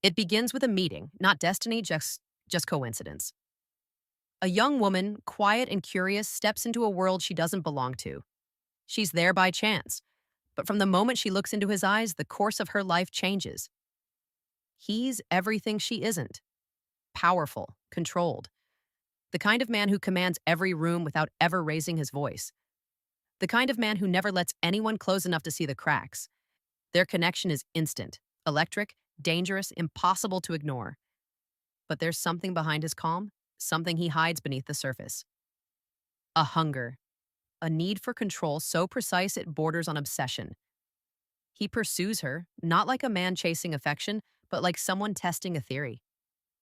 It begins with a meeting, not destiny, just coincidence. A young woman, quiet and curious, steps into a world she doesn't belong to. She's there by chance, but from the moment she looks into his eyes, the course of her life changes. He's everything she isn't: powerful, controlled, the kind of man who commands every room without ever raising his voice, the kind of man who never lets anyone close enough to see the cracks. Their connection is instant, electric, dangerous, impossible to ignore. But there's something behind his calm, something he hides beneath the surface. A hunger, a need for control so precise it borders on obsession. He pursues her, not like a man chasing affection, but like someone testing a theory.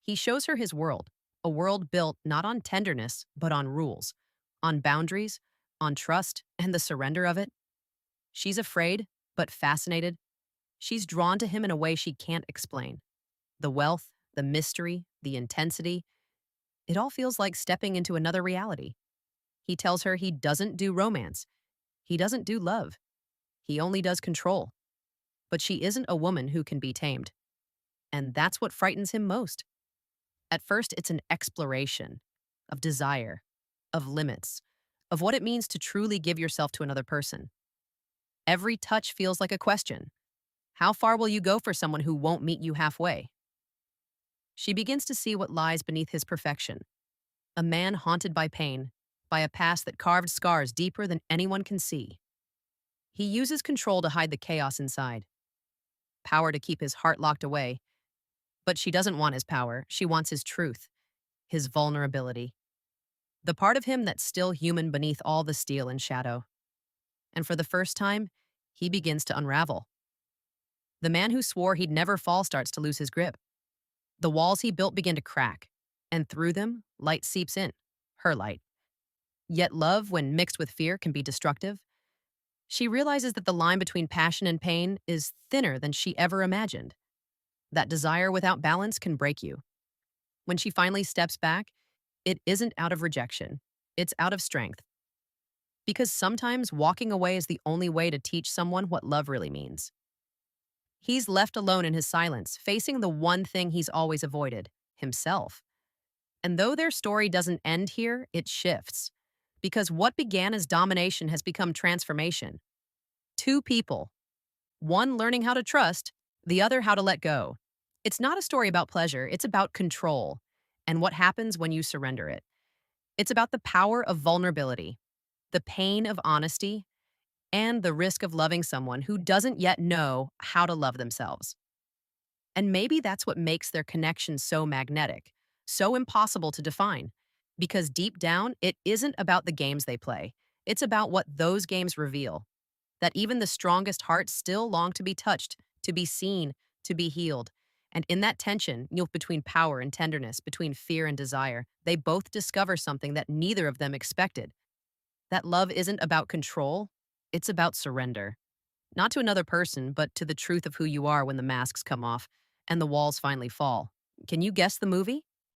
He shows her his world, a world built not on tenderness, but on rules, on boundaries, on trust, and the surrender of it. She's afraid, but fascinated. She's drawn to him in a way she can't explain. The wealth, the mystery, the intensity, it all feels like stepping into another reality. He tells her he doesn't do romance. He doesn't do love. He only does control. But she isn't a woman who can be tamed. And that's what frightens him most. At first, it's an exploration of desire, of limits, of what it means to truly give yourself to another person. Every touch feels like a question. How far will you go for someone who won't meet you halfway? She begins to see what lies beneath his perfection: a man haunted by pain, by a past that carved scars deeper than anyone can see. He uses control to hide the chaos inside, power to keep his heart locked away. But she doesn't want his power, she wants his truth, his vulnerability, the part of him that's still human beneath all the steel and shadow. And for the first time, he begins to unravel. The man who swore he'd never fall starts to lose his grip. The walls he built begin to crack, and through them, light seeps in, her light. Yet love, when mixed with fear, can be destructive. She realizes that the line between passion and pain is thinner than she ever imagined. That desire without balance can break you. When she finally steps back, it isn't out of rejection, it's out of strength. Because sometimes walking away is the only way to teach someone what love really means. He's left alone in his silence, facing the one thing he's always avoided: himself. And though their story doesn't end here, it shifts. Because what began as domination has become transformation. Two people, one learning how to trust, the other how to let go. It's not a story about pleasure, it's about control and what happens when you surrender it. It's about the power of vulnerability, the pain of honesty, and the risk of loving someone who doesn't yet know how to love themselves. And maybe that's what makes their connection so magnetic, so impossible to define. Because deep down, it isn't about the games they play. It's about what those games reveal. That even the strongest hearts still long to be touched, to be seen, to be healed. And in that tension, between power and tenderness, between fear and desire, they both discover something that neither of them expected. That love isn't about control, it's about surrender. Not to another person, but to the truth of who you are when the masks come off and the walls finally fall. Can you guess the movie?